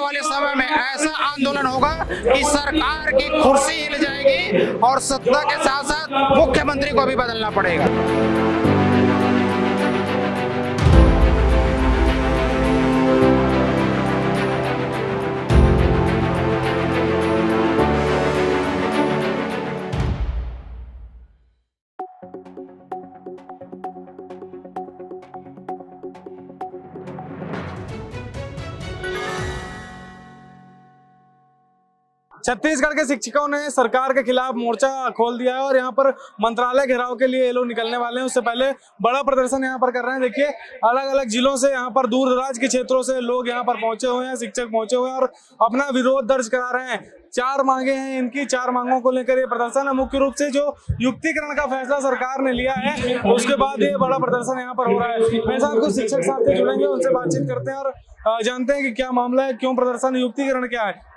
वाले समय में ऐसा आंदोलन होगा कि सरकार की कुर्सी हिल जाएगी और सत्ता के साथ साथ मुख्यमंत्री को भी बदलना पड़ेगा। छत्तीसगढ़ के शिक्षकों ने सरकार के खिलाफ मोर्चा खोल दिया है और यहाँ पर मंत्रालय घेराव के लिए ये लोग निकलने वाले हैं। उससे पहले बड़ा प्रदर्शन यहाँ पर कर रहे हैं। देखिए, अलग अलग जिलों से यहाँ पर दूर दराज के क्षेत्रों से लोग यहाँ पर पहुंचे हुए हैं, शिक्षक पहुंचे हुए हैं और अपना विरोध दर्ज करा रहे हैं। 4 मांगे हैं इनकी, 4 मांगों को लेकर ये प्रदर्शन है। मुख्य रूप से जो युक्तिकरण का फैसला सरकार ने लिया है उसके बाद ये बड़ा प्रदर्शन यहाँ पर हो रहा है। मेरे साथ कुछ शिक्षक साथी जुड़ेंगे, उनसे बातचीत करते हैं और जानते हैं कि क्या मामला है, क्यों प्रदर्शन, युक्तिकरण क्या है।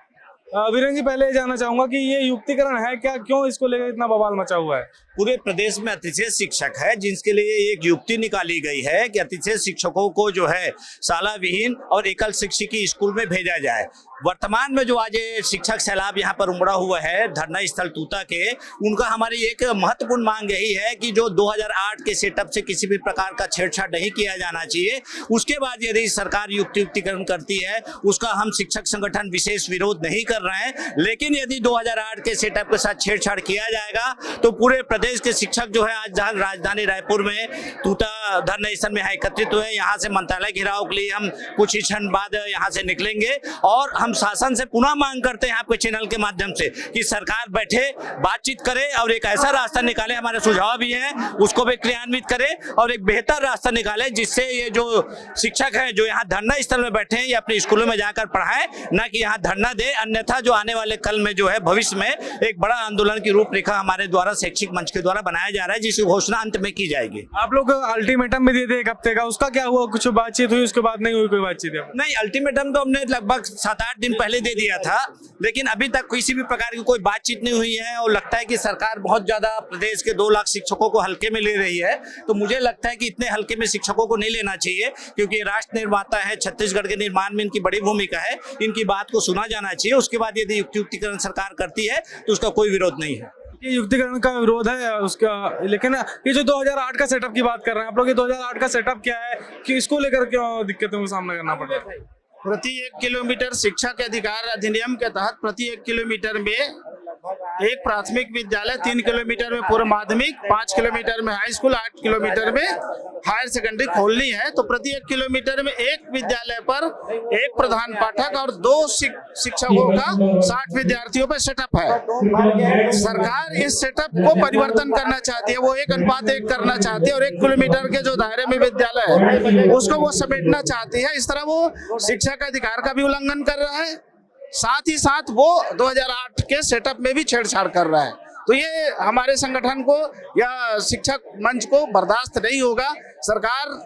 वीरेंद्र जी, पहले जानना चाहूंगा कि ये युक्तिकरण है क्या, क्यों इसको लेकर इतना बवाल मचा हुआ है? पूरे प्रदेश में अतिथि शिक्षक है जिनके लिए एक युक्ति निकाली गई है कि अतिथि शिक्षकों को जो है शाला विहीन और एकल शिक्षिकी स्कूल में भेजा जाए। वर्तमान में जो आज शिक्षक सैलाब यहाँ पर उमड़ा हुआ है धरना स्थल तूता के, उनका हमारी एक महत्वपूर्ण मांग यही है कि जो 2008 के सेटअप से किसी भी प्रकार का छेड़छाड़ नहीं किया जाना चाहिए। उसके बाद यदि सरकार युक्तिकरण करती है उसका हम शिक्षक संगठन विशेष विरोध नहीं कर रहे हैं, लेकिन यदि 2008 के सेटअप के साथ छेड़छाड़ किया जाएगा तो पूरे प्रदेश के शिक्षक जो है आज राजधानी रायपुर में तूता धरना स्थल में एकत्रित हुए। यहाँ से मंत्रालय घेराव के लिए हम कुछ ही क्षण बाद यहाँ से निकलेंगे और हम शासन से पुनः मांग करते हैं आपके चैनल के माध्यम से कि सरकार बैठे, बातचीत करे और एक ऐसा रास्ता निकाले, हमारे सुझाव भी हैं उसको भी क्रियान्वित करे और एक बेहतर रास्ता निकाले जिससे ये जो शिक्षक हैं जो यहाँ धरना स्थल में बैठे हैं ये अपने स्कूलों में जाकर पढ़ाएं, ना कि यहाँ धरना दे। अन्यथा जो आने वाले कल में जो है भविष्य में एक बड़ा आंदोलन की रूपरेखा हमारे द्वारा शैक्षिक मंच के द्वारा बनाया जा रहा है, जिसकी घोषणा अंत में की जाएगी। आप लोग अल्टीमेटम भी दिए थे 1 हफ्ते का, उसका क्या हुआ? कुछ बातचीत हुई, उसके बाद नहीं हुई कोई बातचीत? नहीं, अल्टीमेटम तो हमने लगभग 7-8 दिन पहले दे दिया था, लेकिन अभी तक किसी भी प्रकार की कोई बातचीत नहीं हुई है और लगता है कि सरकार बहुत ज्यादा प्रदेश के 2 लाख शिक्षकों को हल्के में ले रही है। तो मुझे लगता है कि इतने हल्के में शिक्षकों को नहीं लेना चाहिए, क्योंकि राष्ट्र निर्माता है, छत्तीसगढ़ के निर्माण में इनकी बड़ी भूमिका है, इनकी बात को सुना जाना चाहिए। उसके बाद यदि युक्तिकरण सरकार करती है तो उसका कोई विरोध नहीं है। ये युक्तिकरण का विरोध है उसका, लेकिन ये जो 2008 का सेटअप की बात कर रहे हैं आप लोग, ये 2008 का सेटअप क्या है कि इसको लेकर क्यों दिक्कतों का सामना करना पड़ रहा है? प्रति 1 किलोमीटर शिक्षा के अधिकार अधिनियम के तहत प्रति 1 किलोमीटर में एक प्राथमिक विद्यालय, 3 किलोमीटर में पूर्व माध्यमिक, 5 किलोमीटर में हाई स्कूल, 8 किलोमीटर में हायर सेकेंडरी खोलनी है। तो प्रति 1 किलोमीटर में एक विद्यालय पर 1 प्रधान पाठक और 2 शिक्षकों का 60 विद्यार्थियों पर सेटअप है। सरकार इस सेटअप को परिवर्तन करना चाहती है, वो 1:1 करना चाहती है और 1 किलोमीटर के जो दायरे में विद्यालय है उसको वो समेटना चाहती है। इस तरह वो शिक्षा का अधिकार का भी उल्लंघन कर रहा है, साथ ही साथ वो 2008 के सेटअप में भी छेड़छाड़ कर रहा है। तो ये हमारे संगठन को या शिक्षक मंच को बर्दाश्त नहीं होगा। सरकार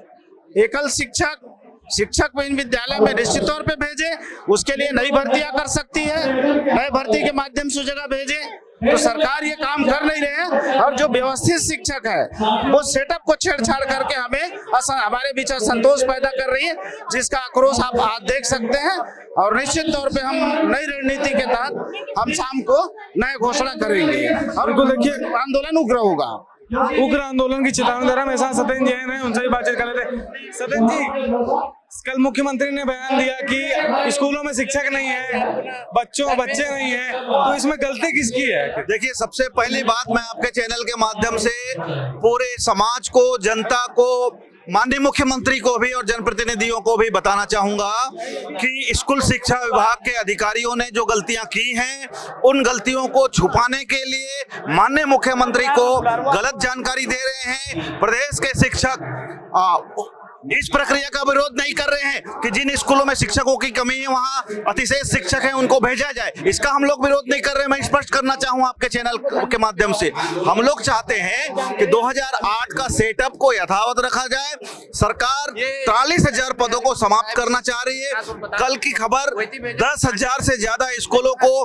एकल शिक्षक इन विद्यालय में निश्चित तौर पे भेजे, उसके लिए नई भर्तियां कर सकती है, नए भर्ती के माध्यम से जगह भेजे। तो सरकार ये काम कर नहीं रहे हैं और जो व्यवस्थित शिक्षक है वो सेटअप को छेड़छाड़ करके हमारे बीच असंतोष पैदा कर रही है, जिसका आक्रोश आप आज देख सकते हैं। और निश्चित तौर पे हम नई रणनीति के तहत हम शाम को नए घोषणा करेंगे और देखिए आंदोलन उग्र होगा। उग्र आंदोलन की चेतावनी दे रहा है। मेरे साथ सत्येंद्र जैन है, उनसे भी बातचीत कर लेते हैं। सत्येंद्र जी, कल मुख्यमंत्री ने बयान दिया कि स्कूलों में शिक्षक नहीं है, बच्चे नहीं है, तो इसमें गलती किसकी है? देखिए, सबसे पहली बात मैं आपके चैनल के माध्यम से पूरे समाज को, जनता को, माननीय मुख्यमंत्री को भी और जनप्रतिनिधियों को भी बताना चाहूंगा कि स्कूल शिक्षा विभाग के अधिकारियों ने जो गलतियां की हैं उन गलतियों को छुपाने के लिए माननीय मुख्यमंत्री को गलत जानकारी दे रहे हैं। प्रदेश के शिक्षक इस प्रक्रिया का विरोध नहीं कर रहे हैं कि जिन स्कूलों में शिक्षकों की कमी है वहां अतिशय शिक्षक हैं उनको भेजा जाए, इसका हम लोग विरोध नहीं कर रहे हैं। मैं स्पष्ट करना चाहूँ आपके चैनल के माध्यम से, हम लोग चाहते हैं कि 2008 का सेटअप को यथावत रखा जाए। सरकार 43,000 पदों को समाप्त करना चाह रही है। कल की खबर 10,000 से ज्यादा स्कूलों को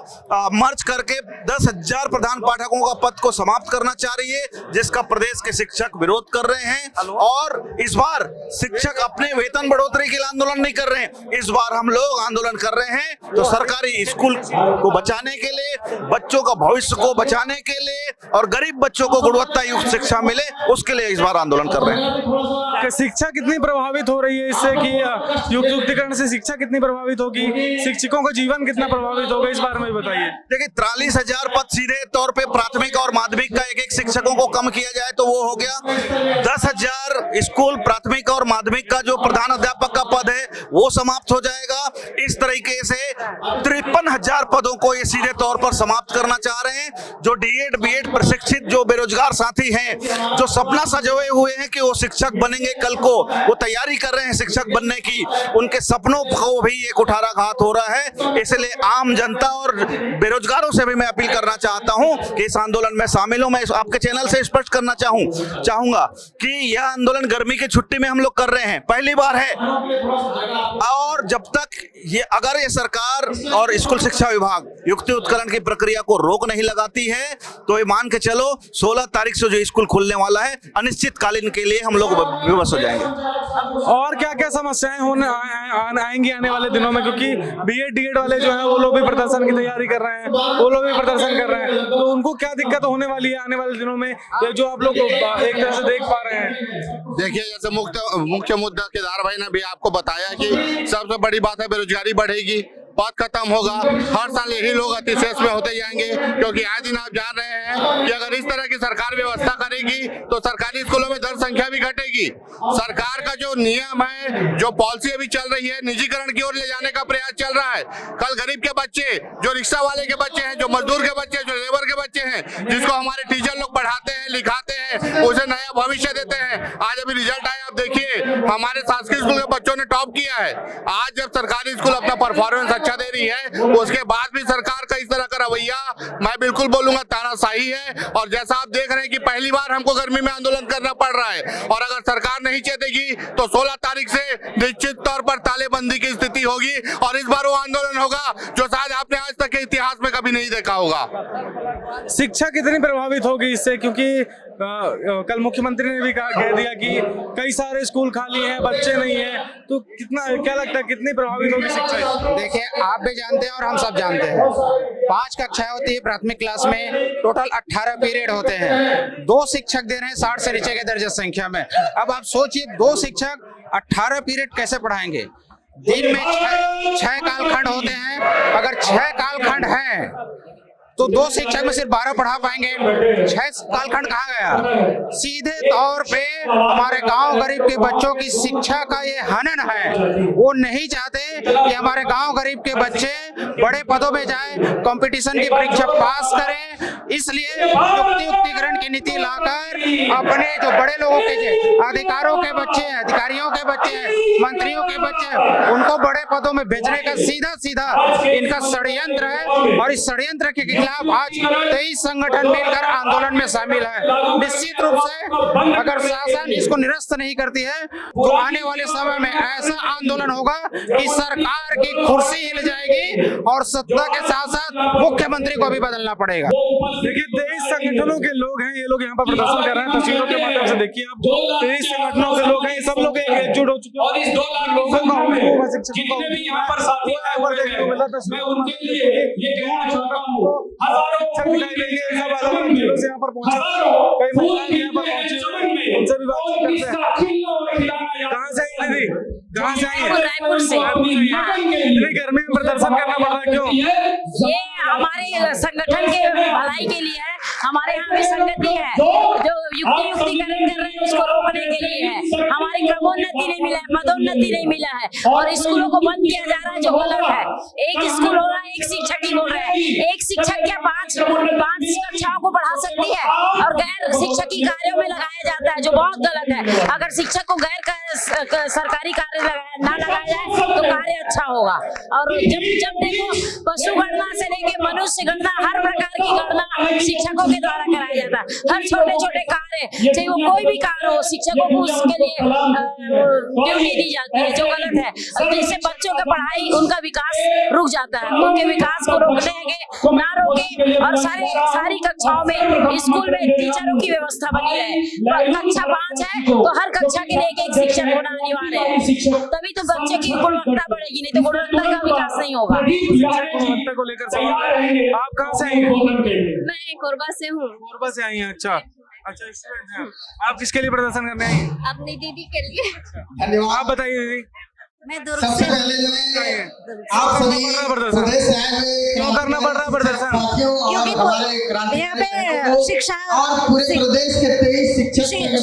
मर्ज करके 10,000 प्रधान पाठकों का पद को समाप्त करना चाह रही है, जिसका प्रदेश के शिक्षक विरोध कर रहे हैं। और इस बार शिक्षक अपने वेतन बढ़ोतरी के लिए आंदोलन नहीं कर रहे हैं, इस बार हम लोग आंदोलन कर रहे हैं तो सरकारी स्कूल को बचाने के लिए, बच्चों का भविष्य को बचाने के लिए और गरीब बच्चों को गुणवत्ता युक्त शिक्षा मिले, उसके लिए इस बार आंदोलन कर रहे हैं। कि शिक्षा कितनी प्रभावित हो रही है इससे, कि युक्तिकरण से शिक्षा कितनी प्रभावित होगी, शिक्षकों का जीवन कितना प्रभावित होगा, इस बारे में बताइए। देखिए 43,000 पद सीधे तौर पे प्राथमिक और माध्यमिक का एक शिक्षकों को कम किया जाए तो वो हो गया। 10,000 स्कूल प्राथमिक और माध्यमिक का जो प्रधान अध्यापक का पद है वो समाप्त हो जाएगा। इस तरीके से 53,000 पदों को ये सीधे तौर पर समाप्त करना चाह रहे हैं। जो डीएड बीएड प्रशिक्षित जो बेरोजगार साथी हैं, जो सपना सजोए हुए हैं कि वो शिक्षक बनेंगे कल को, वो तैयारी कर रहे हैं शिक्षक बनने की, उनके सपनों को भी एक कुठाराघात हो रहा है। इसलिए आम जनता और बेरोजगारों से भी मैं अपील करना चाहता हूं कि इस आंदोलन में शामिल हो। मैं आपके चैनल से स्पष्ट करना चाहूंगा कि यह आंदोलन गर्मी की छुट्टी में हम लोग कर रहे हैं, पहली बार है। और जब तक अगर ये सरकार और स्कूल शिक्षा विभाग युक्ति उत्कलन की प्रक्रिया को रोक नहीं लगाती है तो ये मान के चलो 16 तारीख से जो स्कूल खुलने वाला है अनिश्चितकालीन के लिए हम लोग विवश हो जाएंगे। और क्या क्या समस्याएं आएंगी आने वाले दिनों में, क्योंकि बीएड डीएड वाले जो है वो लोग भी प्रदर्शन की तैयारी कर रहे हैं, वो लोग भी प्रदर्शन कर रहे हैं, तो उनको क्या दिक्कत होने वाली है आने वाले दिनों में, जो आप लोग एक तरह से देख पा रहे हैं? देखिए, जैसे मुख्य मुद्दा केदार भाई ने भी आपको बताया कि सबसे बड़ी बात है बेरोजगारी बढ़ेगी, पद खत्म होगा। हर साल यही लोग अतिशेष में होते जाएंगे, क्योंकि आज दिन आप जान रहे हैं कि अगर इस तरह की सरकार व्यवस्था करेगी तो सरकारी स्कूलों में जनसंख्या भी घटेगी। सरकार का जो नियम है, जो पॉलिसी अभी चल रही है, निजीकरण की ओर ले जाने का प्रयास चल रहा है। कल गरीब के बच्चे, जो रिक्शा वाले के बच्चे हैं, जो मजदूर के बच्चे, जो लेबर के बच्चे हैं, जिसको हमारे टीचर लोग पढ़ाते हैं लिखाते हैं, उसे नया भविष्य देते हैं। आज अभी रिजल्ट आया, आप देखिए हमारे शासकीय स्कूल के बच्चों ने टॉप किया है। आज जब सरकारी स्कूल अपना परफॉर्मेंस अच्छा दे रही है, उसके बाद भी सरकार का इस तरह का रवैया, मैं बिल्कुल बोलूंगा तानाशाही है। और जैसा आप देख रहे हैं कि पहली बार हमको गर्मी में आंदोलन करना पड़ रहा है, और अगर सरकार नहीं चेतेगी तो 16 तारीख से निश्चित तौर पर तालेबंदी की स्थिति होगी। और इस बार वो आंदोलन होगा जो शायद आपने आज तक के इतिहास में कभी नहीं देखा होगा। शिक्षा कितनी प्रभावित होगी इससे, क्योंकि कल मुख्यमंत्री ने भी कह दिया कि कई सारे स्कूल खाली हैं, बच्चे नहीं हैं, तो कितना, क्या लगता है कितनी प्रभावित होगी शिक्षा? देखिए, आप भी जानते हैं और हम सब जानते हैं, 5 कक्षाएं होती है प्राथमिक क्लास में, टोटल 18 पीरियड होते हैं, 2 शिक्षक दे रहे हैं 60 से नीचे के दर्जे संख्या में। अब आप सोचिए 2 शिक्षक 18 पीरियड कैसे पढ़ाएंगे? दिन में 6 कालखंड होते हैं, अगर 6 कालखंड हैं तो 2 शिक्षक में सिर्फ 12 पढ़ा पाएंगे, 6 कालखंड कहाँ गया? सीधे तौर पे हमारे गांव गरीब के बच्चों की शिक्षा का ये हनन है। वो नहीं चाहते कि हमारे गांव गरीब के बच्चे बड़े पदों में जाए, कंपटीशन की परीक्षा पास करें। इसलिए युक्तिकरण की नीति लाकर अपने जो बड़े लोगों के अधिकारों के बच्चे हैं, अधिकारियों के बच्चे हैं, मंत्रियों के बच्चे हैं, उनको बड़े पदों में भेजने का सीधा सीधा इनका षड्यंत्र है। और इस षड्यंत्र के खिलाफ आज 23 संगठन मिलकर आंदोलन में शामिल है। निश्चित रूप से अगर शासन इसको निरस्त नहीं करती है तो आने वाले समय में ऐसा आंदोलन होगा कि सरकार की कुर्सी हिल जाएगी और सत्ता के साथ साथ मुख्यमंत्री को भी बदलना पड़ेगा। देखिए 23 संगठनों के लोग हैं, ये लोग यहाँ पर प्रदर्शन कर रहे हैं, तस्वीरों के माध्यम से देखिए आप, 23 संगठनों के लोग हैं, ये सब लोग एकजुट हो चुके हैं। और इस 2 लाख लोगों का जितने भी यहाँ पर साथी आए हुए हैं, मैं उनके लिए ये कहना चाहता हूँ, हजारों से यहाँ पर पहुंचे, कई महिलाएं यहाँ पर पहुंची, उनसे भी बात करते हैं। कहाँ से आई दीदी, कहाँ से आई? रायपुर से। इतनी गर्मी में प्रदर्शन करना पड़ रहा है, क्यों? ये हमारे संगठन के भलाई के लिए है। हमारे यहाँ भी संगति है जो युक्तिकरण कर रहे हैं, उसको रोकने के लिए है। हमारी क्रमोन्नति नहीं मिला है, पदोन्नति नहीं मिला है, और स्कूलों को बंद किया जा रहा है जो गलत है। एक स्कूल हो रहा है, एक शिक्षक ही बोल रहे हैं। एक शिक्षक क्या 5 कक्षाओं को पढ़ा सकती है, और गैर शिक्षकी कार्यों में लगाया जाता है, जो बहुत गलत है। अगर शिक्षक को गैर सरकारी कार्य ना लगाया जाए तो कार्य अच्छा होगा। और जब देखो पशु गणना से लेके मनुष्य गणना, हर प्रकार की गणना शिक्षकों के द्वारा कराया जाता है। हर छोटे छोटे कार्य, चाहे वो कोई भी कार्य हो, शिक्षकों को उसके लिए ड्यूटी दी जाती है, जो गलत है। जिससे बच्चों का पढ़ाई, उनका विकास रुक जाता है। उनके विकास को रोकने ना रोके और सारी कक्षाओं में स्कूल में टीचरों की व्यवस्था बनी रहे। कक्षा 5 है तो हर कक्षा के लिए एक शिक्षक होना अनिवार्य है, तभी तो बच्चे की गुणवत्ता बढ़ेगी, नहीं तो गुणवत्ता का विकास नहीं होगा। गुणवत्ता को लेकर सवाल है। आप कहाँ से आई हैं? मैं कोरबा से हूँ। कोरबा से आई हैं। अच्छा, स्टूडेंट हैं आप। किसके लिए प्रदर्शन करने आई हैं? अपनी दीदी के लिए। आप बताइए दीदी। मैं दुर्ग से आप सभी प्रदर्शन क्यों करना पड़ रहा है प्रदर्शन? क्योंकि यहाँ पे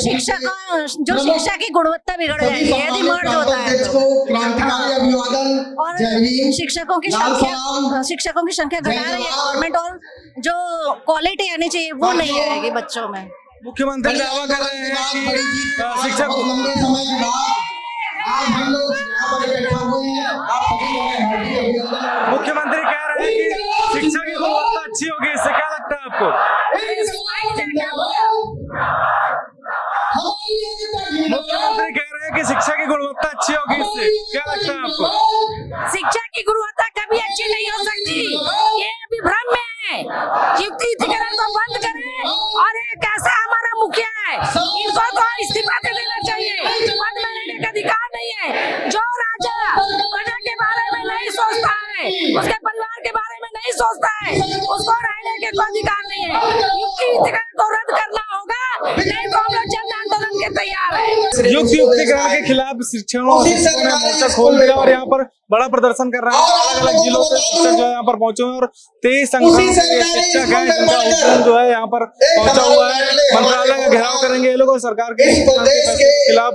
शिक्षकों जो शिक्षा की गुणवत्ता बिगड़ जाएगी यदि मर्ज होता है और शिक्षकों की संख्या घटा रही है गवर्नमेंट, और जो क्वालिटी आनी चाहिए वो नहीं आएगी बच्चों में। मुख्यमंत्री दावा कर रहे हैं कि शिक्षक मुख्यमंत्री कह रहे हैं कि शिक्षा की गुणवत्ता अच्छी होगी, इससे क्या लगता है आपको? मुख्यमंत्री कह रहे हैं कि शिक्षा की गुणवत्ता अच्छी होगी, इससे क्या लगता है आपको? शिक्षा की गुणवत्ता कभी अच्छी नहीं हो सकती, ये अभी भ्रम में है। युक्तिकरण को बंद करें और ये कैसा हमारा मुखिया है, इनको तो इस्तीफा दे देना चाहिए, पद में रहने का अधिकार नहीं है। जो राजा प्रजा के बारे में नहीं सोचता है, उसके परिवार के बारे में नहीं सोचता है, उसको रहने के कोई अधिकार नहीं है। युक्तिकरण को रद्द करना होगा, नहीं तो हम लोग जन आंदोलन के तैयार है। युक्तिकरण के खिलाफ शिक्षकों ने मोर्चा खोल दिया और यहाँ पर बड़ा प्रदर्शन कर रहे हैं। अलग अलग जिलों से शिक्षक जो है यहाँ पर पहुंचे हुए हैं और 23 संगठनों के शिक्षक हैं जिनका हुजूम जो है यहाँ पर पहुंचा हुआ है। मंत्रालय का घेराव करेंगे ये लोग और सरकार के खिलाफ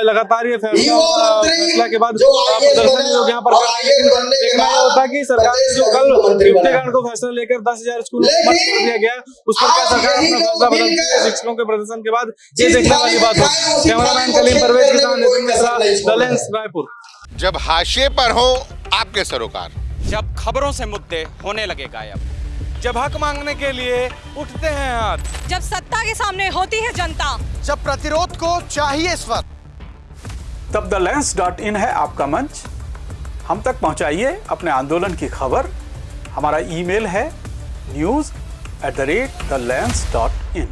लगातार ये फैसला के बाद प्रदर्शन लोग यहाँ पर देखना होता है कि सरकार ने जो कल युक्तिकरण को फैसला लेकर 10,000 स्कूलों को बंद कर दिया गया, उस पर क्या सरकार अपना फैसला बदलती है शिक्षकों के प्रदर्शन के बाद, ये देखने वाली बात होगी। कैमरामैन कलीम परवेज के साथ नितिन मिश्रा, द लेंस, रायपुर। जब हाशिए पर हो आपके सरोकार, जब खबरों से मुद्दे होने लगे गायब, जब हक मांगने के लिए उठते हैं हाथ, जब सत्ता के सामने होती है जनता, जब प्रतिरोध को चाहिए स्वर, तब theLens.in है आपका मंच। हम तक पहुंचाइए अपने आंदोलन की खबर। हमारा ईमेल है news@thelens.in।